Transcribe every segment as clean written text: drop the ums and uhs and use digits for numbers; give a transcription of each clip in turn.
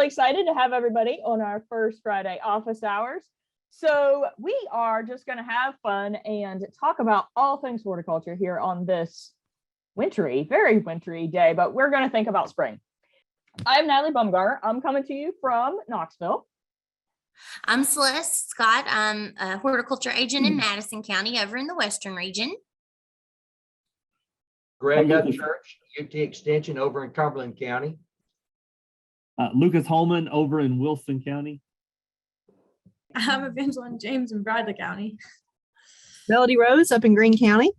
really excited to have everybody on our first Friday office hours. So we are just going to have fun and talk about all things horticulture here on this wintry, very wintry day, but we're going to think about spring. I'm Natalie Bumgarner. I'm coming to you from Knoxville. I'm Celeste Scott. I'm a horticulture agent in Madison County over in the Western region. Greg Church, UT Extension over in Cumberland County. Lucas Holman over in Wilson County. I'm Evangeline James in Bradley County. Melody Rose up in Greene County.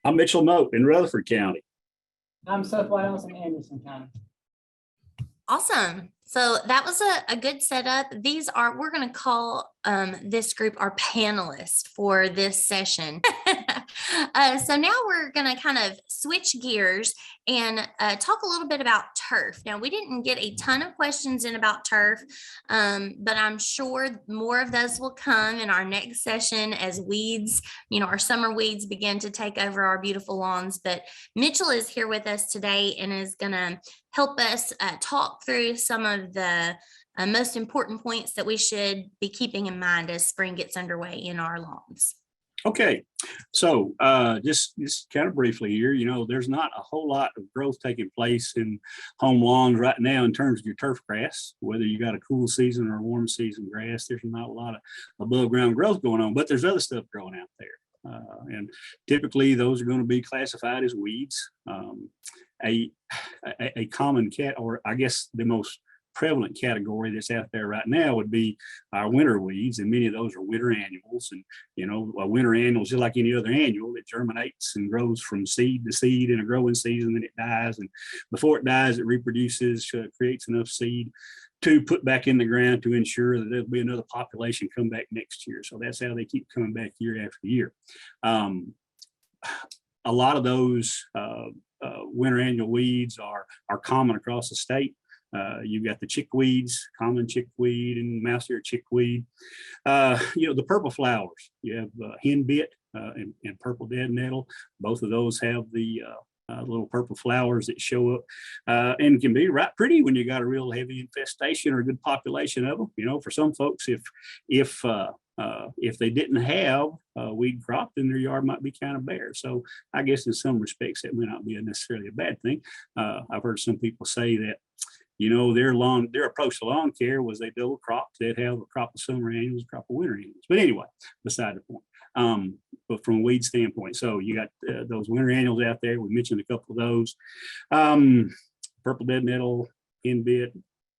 I'm Mitchell Moat in Rutherford County. I'm Seth Wiles in Anderson County. Awesome. So that was a good setup. We're going to call this group our panelists for this session. So now we're going to kind of switch gears and talk a little bit about turf. Now, we didn't get a ton of questions in about turf, but I'm sure more of those will come in our next session as weeds, our summer weeds begin to take over our beautiful lawns. But Mitchell is here with us today and is going to help us talk through some of the most important points that we should be keeping in mind as spring gets underway in our lawns. Okay, so just kind of briefly here, there's not a whole lot of growth taking place in home lawns right now in terms of your turf grass, whether you got a cool season or a warm season grass. There's not a lot of above ground growth going on, but there's other stuff growing out there. And typically those are going to be classified as weeds. A common or I guess the most prevalent category that's out there right now would be our winter weeds, and many of those are winter annuals. And a winter annual is just like any other annual. It germinates and grows from seed to seed in a growing season, then it dies, and before it dies it reproduces, creates enough seed to put back in the ground to ensure that there'll be another population come back next year. So that's how they keep coming back year after year. A lot of those winter annual weeds are common across the state. You've got the chickweeds, common chickweed and mouse ear chickweed. The purple flowers, you have henbit and purple dead nettle. Both of those have the little purple flowers that show up and can be right pretty when you got a real heavy infestation or a good population of them. For some folks, if they didn't have a weed crop, then their yard might be kind of bare. So I guess in some respects that may not be necessarily a bad thing. I've heard some people say that their approach to lawn care was they double cropped. They'd have a crop of summer annuals, a crop of winter annuals. But anyway, beside the point. But from a weed standpoint, so you got those winter annuals out there. We mentioned a couple of those. Purple dead nettle, henbit,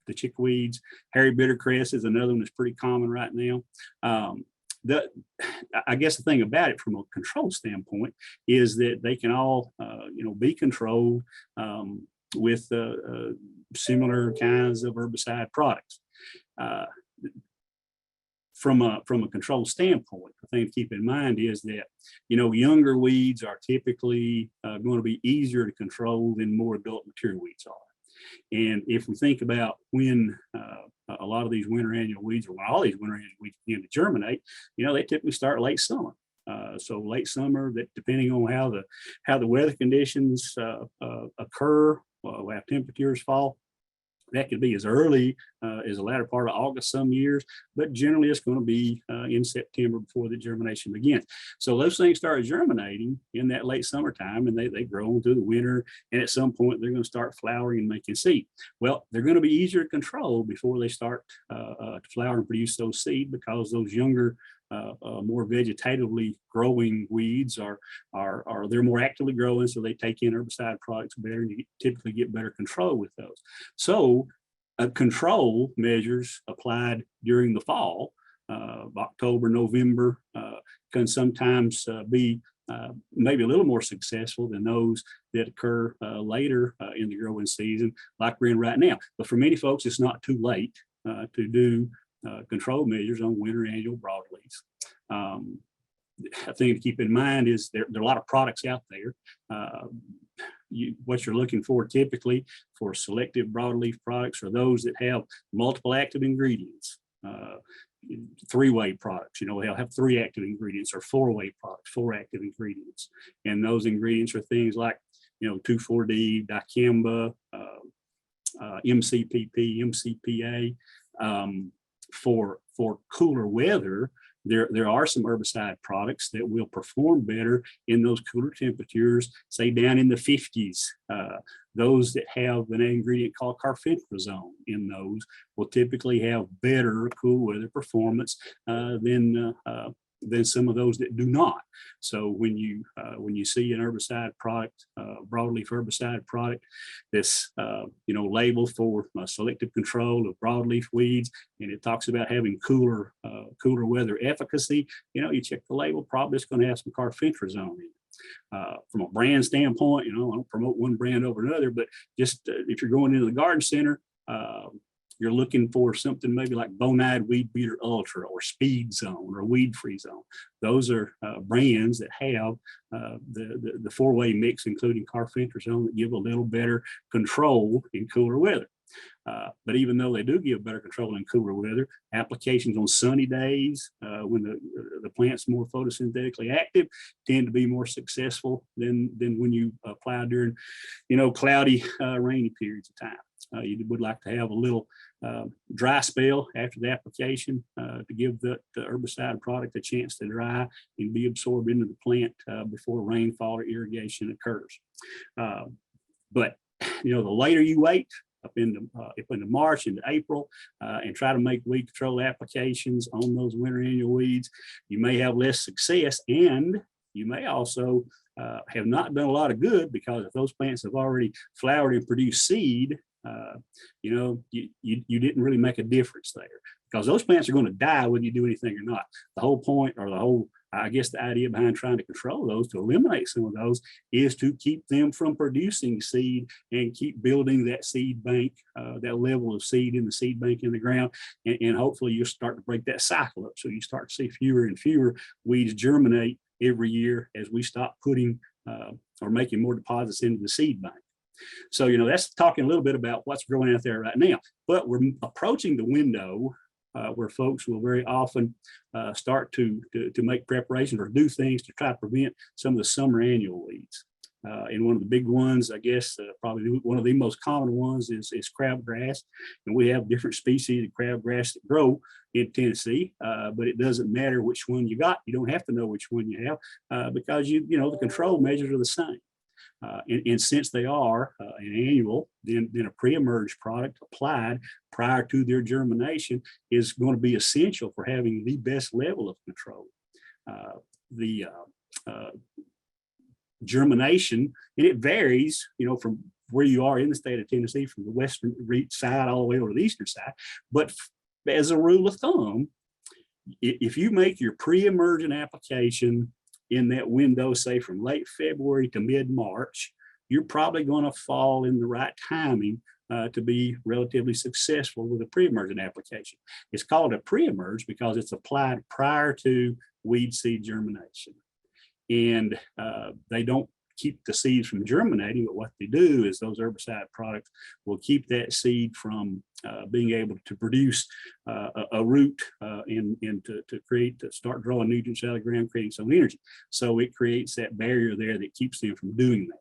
the chickweeds. Hairy bittercress is another one that's pretty common right now. I guess the thing about it from a control standpoint is that they can all, be controlled with similar kinds of herbicide products. From a control standpoint, the thing to keep in mind is that, younger weeds are typically going to be easier to control than more adult mature weeds are. And if we think about when a lot of these winter annual weeds, or when all these winter annual weeds begin to germinate, they typically start late summer. So late summer, that depending on how the weather conditions occur, how temperatures fall, that could be as early as the latter part of August some years, but generally it's going to be in September before the germination begins. So those things start germinating in that late summertime, and they grow through the winter, and at some point they're going to start flowering and making seed. Well, they're going to be easier to control before they start to flower and produce those seed, because those younger more vegetatively growing weeds are they're more actively growing, so they take in herbicide products better, and you typically get better control with those. So control measures applied during the fall, October, November, can sometimes be maybe a little more successful than those that occur later in the growing season, like we're in right now. But for many folks, it's not too late to do control measures on winter annual broadleaves. A thing to keep in mind is there are a lot of products out there. What you're looking for typically for selective broadleaf products are those that have multiple active ingredients. Three-way products, they'll have 3 active ingredients, or 4-way products, 4 active ingredients. And those ingredients are things like, 2,4-D, dicamba, MCPP, MCPA. For cooler weather, there are some herbicide products that will perform better in those cooler temperatures, say down in the 50s. Those that have an ingredient called carfentrazone in those will typically have better cool weather performance than some of those that do not. So when you see an herbicide product, broadleaf herbicide product that's labeled for selective control of broadleaf weeds, and it talks about having cooler weather efficacy, you check the label, probably it's going to have some carfentrazone in it. From a brand standpoint, I don't promote one brand over another, but just if you're going into the garden center, you're looking for something maybe like Bonide Weed Beater Ultra or Speed Zone or Weed Free Zone. Those are brands that have the four-way mix, including carfentrazone, that give a little better control in cooler weather. But even though they do give better control in cooler weather, applications on sunny days when the plant's more photosynthetically active tend to be more successful than when you apply during cloudy, rainy periods of time. You would like to have a little dry spell after the application to give the herbicide product a chance to dry and be absorbed into the plant before rainfall or irrigation occurs. But the later you wait, up into March, into April, and try to make weed control applications on those winter annual weeds, you may have less success, and you may also have not done a lot of good, because if those plants have already flowered and produced seed, you didn't really make a difference there, because those plants are going to die whether you do anything or not. The whole point, or the idea behind trying to control those, to eliminate some of those, is to keep them from producing seed and keep building that seed bank, that level of seed in the seed bank in the ground. And hopefully you'll start to break that cycle up. So you start to see fewer and fewer weeds germinate every year as we stop putting or making more deposits into the seed bank. So, that's talking a little bit about what's growing out there right now, but we're approaching the window where folks will very often start to make preparations or do things to try to prevent some of the summer annual weeds. And one of the big ones, I guess, probably one of the most common ones is crabgrass. And we have different species of crabgrass that grow in Tennessee, but it doesn't matter which one you got. You don't have to know which one you have because the control measures are the same. And since they are an annual, then a pre-emerge product applied prior to their germination is going to be essential for having the best level of control. The germination, and it varies, from where you are in the state of Tennessee, from the western side all the way over to the eastern side. But as a rule of thumb, if you make your pre-emergent application in that window, say from late February to mid-March, you're probably going to fall in the right timing to be relatively successful with a pre-emergent application. It's called a pre-emerge because it's applied prior to weed seed germination. And they don't keep the seeds from germinating, but what they do is those herbicide products will keep that seed from being able to produce a root and to start drawing nutrients out of the ground, creating some energy. So it creates that barrier there that keeps them from doing that.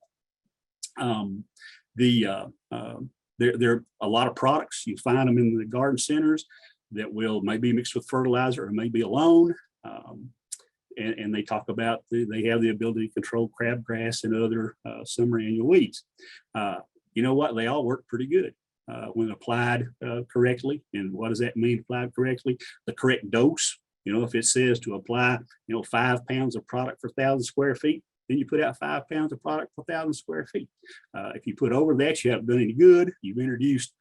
There are a lot of products. You find them in the garden centers that will maybe mixed with fertilizer or maybe alone. And they talk about they have the ability to control crabgrass and other summer annual weeds. You know what? They all work pretty good when applied correctly. And what does that mean, applied correctly? The correct dose. If it says to apply, 5 pounds of product for 1,000 square feet, then you put out 5 pounds of product per 1,000 square feet. If you put over that, you haven't done any good. You've introduced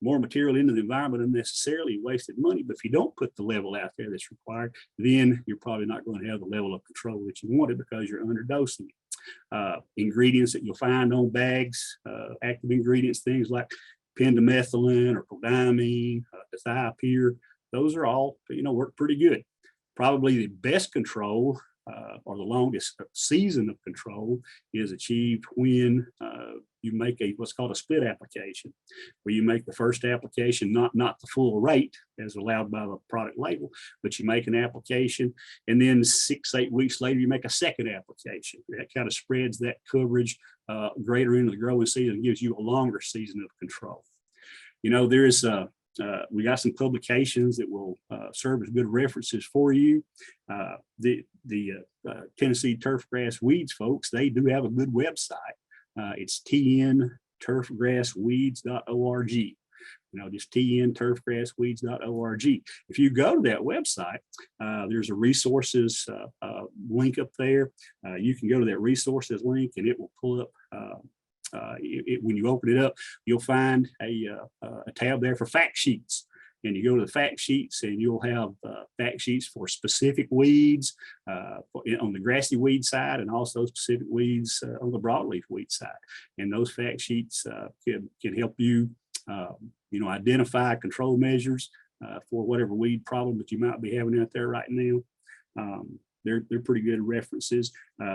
more material into the environment unnecessarily, wasted money. But if you don't put the level out there that's required, then you're probably not going to have the level of control that you wanted because you're underdosing it. Ingredients that you'll find on bags, active ingredients, things like pendimethalin or prodiamine, thiopyr, those are all, work pretty good. Probably the best control or the longest season of control is achieved when you make what's called a split application, where you make the first application not the full rate as allowed by the product label, but you make an application and then 6-8 weeks later you make a second application. That kind of spreads that coverage greater into the growing season and gives you a longer season of control. you know, there's we got some publications that will serve as good references for you. The Tennessee Turfgrass Weeds folks, they do have a good website. It's tnturfgrassweeds.org. You know, just tnturfgrassweeds.org. If you go to that website, there's a resources link up there. You can go to that resources link and it will pull up. When you open it up, you'll find a tab there for fact sheets. And you go to the fact sheets and you'll have fact sheets for specific weeds on the grassy weed side and also specific weeds on the broadleaf weed side. And those fact sheets can help you, you know, identify control measures for whatever weed problem that you might be having out there right now. They're pretty good references.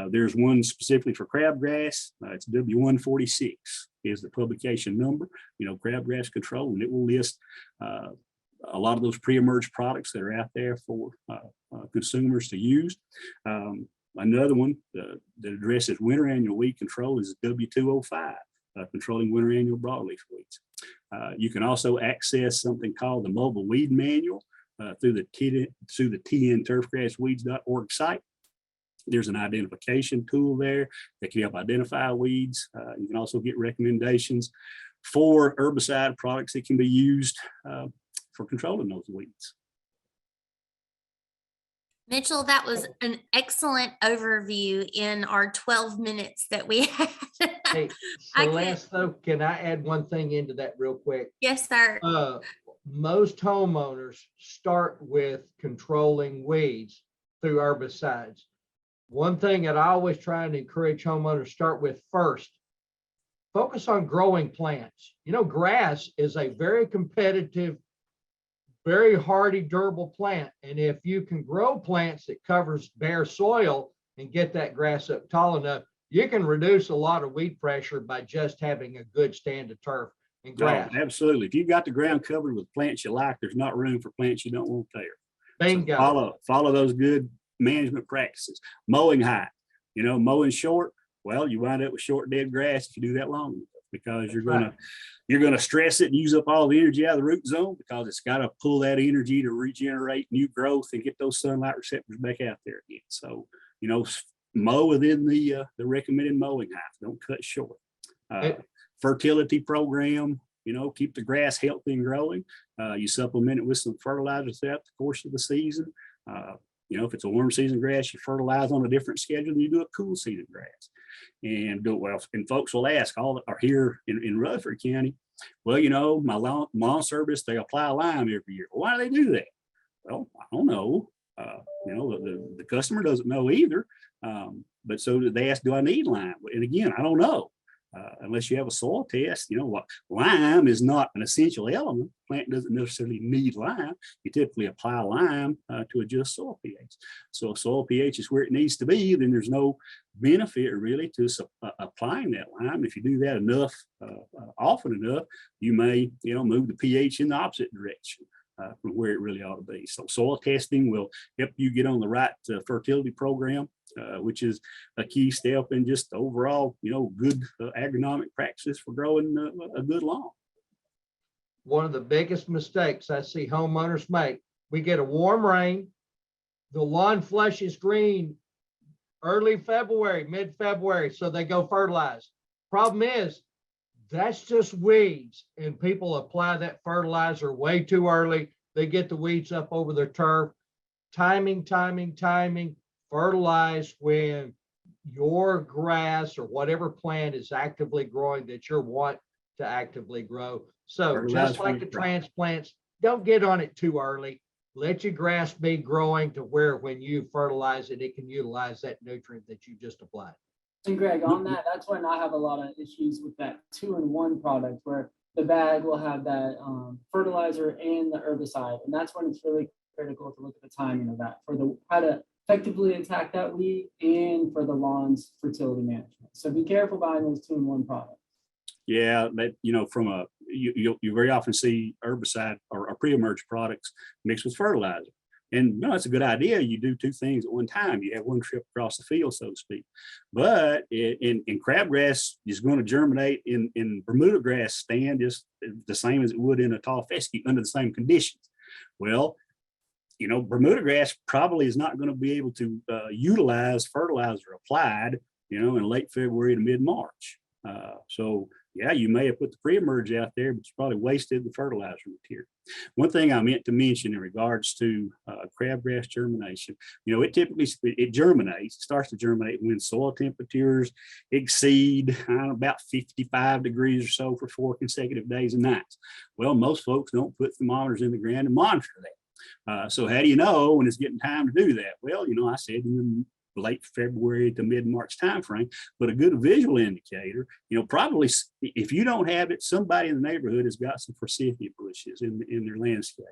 There's one specifically for crabgrass. It's W146 is the publication number, you know, crabgrass control, and it will list a lot of those pre-emerged products that are out there for consumers to use. Another one that addresses winter annual weed control is W205, controlling winter annual broadleaf weeds. You can also access something called the mobile weed manual through the tnturfgrassweeds.org site. There's an identification tool there that can help identify weeds. You can also get recommendations for herbicide products that can be used for controlling those weeds. Mitchell, that was an excellent overview in our 12 minutes that we had. Hey, Celeste, though, can I add one thing into that real quick? Yes, sir. Most homeowners start with controlling weeds through herbicides. One thing that I always try and encourage homeowners to start with first, focus on growing plants. You know, grass is a very competitive, very hardy, durable plant. And if you can grow plants that covers bare soil and get that grass up tall enough, you can reduce a lot of weed pressure by just having a good stand of turf and grass. Oh, absolutely. If you've got the ground covered with plants you like, there's not room for plants you don't want there. Bingo. So follow those good management practices. Mowing high, you know, mowing short. Well, you wind up with short dead grass if you do that long, because you're gonna stress it and use up all the energy out of the root zone, because it's got to pull that energy to regenerate new growth and get those sunlight receptors back out there again. So, you know, mow within the recommended mowing height. Don't cut short. Fertility program, you know, keep the grass healthy and growing. You supplement it with some fertilizers throughout the course of the season. You know, if it's a warm season grass, you fertilize on a different schedule than you do a cool season grass. And well, and folks will ask, all are here in Rutherford County, well, you know, my lawn service, they apply lime every year. Well, why do they do that? Well, I don't know. You know, the customer doesn't know either. But so they ask, do I need lime? And again, I don't know. Unless you have a soil test, you know what, lime is not an essential element. Plant doesn't necessarily need lime. You typically apply lime to adjust soil pH. So if soil pH is where it needs to be, then there's no benefit really to applying that lime. If you do that enough, often enough, you may, you know, move the pH in the opposite direction from where it really ought to be. So soil testing will help you get on the right fertility program, which is a key step in just overall, you know, good agronomic practices for growing a good lawn. One of the biggest mistakes I see homeowners make, we get a warm rain, the lawn flushes green early February, mid-February, so they go fertilize. Problem is, that's just weeds, and people apply that fertilizer way too early. They get the weeds up over their turf. Timing. Fertilize when your grass or whatever plant is actively growing that you want to actively grow. So Fertilize just like the transplants, don't get on it too early. Let your grass be growing to where when you fertilize it, it can utilize that nutrient that you just applied. And Greg, on that, that's when I have a lot of issues with that 2-in-1 product where the bag will have that fertilizer and the herbicide. And that's when it's really critical to look at the timing of that for how to effectively attack that weed and for the lawn's fertility management. So be careful buying those 2-in-1 products. Yeah, that, you know, from you very often see herbicide or pre-emerged products mixed with fertilizer. And no, it's a good idea. You do two things at one time. You have one trip across the field, so to speak. But in crabgrass is going to germinate in Bermuda grass stand just the same as it would in a tall fescue under the same conditions. Well, Bermuda grass probably is not going to be able to utilize fertilizer applied, in late February to mid-March. So yeah, you may have put the pre-emerge out there, but it's probably wasted the fertilizer material. One thing I meant to mention in regards to crabgrass germination, it typically starts to germinate when soil temperatures exceed about 55 degrees or so for 4 consecutive days and nights. Well, most folks don't put thermometers in the ground and monitor that. So how do you know when it's getting time to do that? Well, I said in late February to mid-March timeframe, but a good visual indicator, probably if you don't have it, somebody in the neighborhood has got some forsythia bushes in their landscape.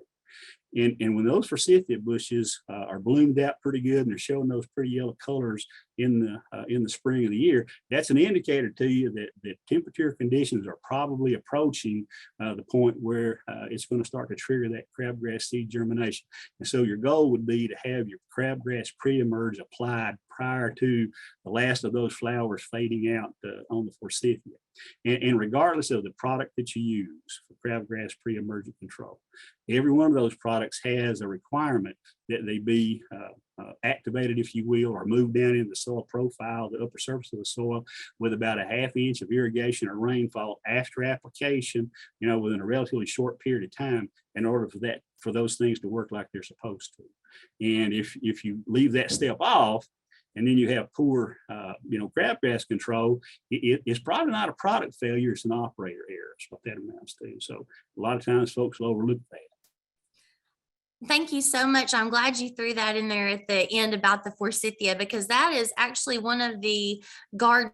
And when those forsythia bushes are bloomed out pretty good and they're showing those pretty yellow colors in the spring of the year, that's an indicator to you that temperature conditions are probably approaching the point where it's going to start to trigger that crabgrass seed germination. And so your goal would be to have your crabgrass pre-emerge applied prior to the last of those flowers fading out on the forsythia. And regardless of the product that you use for crabgrass pre-emergent control, every one of those products has a requirement that they be activated, if you will, or moved down in the soil profile, the upper surface of the soil, with about a ½ inch of irrigation or rainfall after application, within a relatively short period of time, in order for those things to work like they're supposed to. And if you leave that step off, and then you have poor, crabgrass control, it's probably not a product failure, it's an operator error, is what that amounts to. So a lot of times folks will overlook that. Thank you so much. I'm glad you threw that in there at the end about the forsythia, because that is actually one of the garden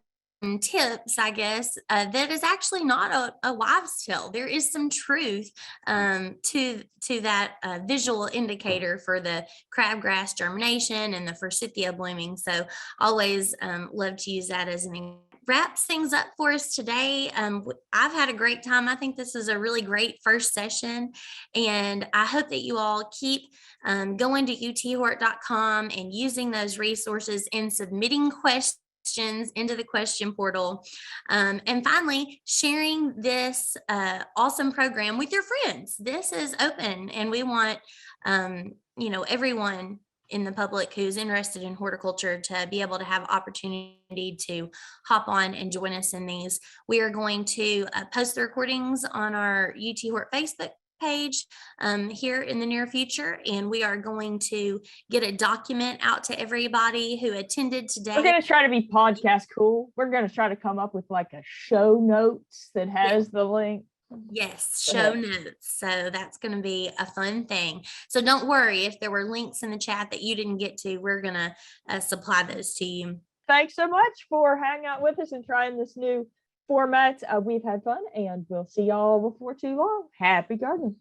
tips, I guess, that is actually not a wives' tale. There is some truth to that visual indicator for the crabgrass germination and the forsythia blooming. So always love to use that as an wraps things up for us today. I've had a great time. I think this is a really great first session, and I hope that you all keep going to uthort.com and using those resources and submitting questions into the question portal, and finally sharing this awesome program with your friends. This is open, and we want everyone in the public who's interested in horticulture to be able to have opportunity to hop on and join us in these. We are going to post the recordings on our UT Hort Facebook page here in the near future, and we are going to get a document out to everybody who attended today. We're going to try to be podcast cool. We're going to try to come up with like a show notes that has the link. Yes, show notes. So that's going to be a fun thing. So don't worry if there were links in the chat that you didn't get to. We're going to supply those to you. Thanks so much for hanging out with us and trying this new format. We've had fun, and we'll see y'all before too long. Happy gardening.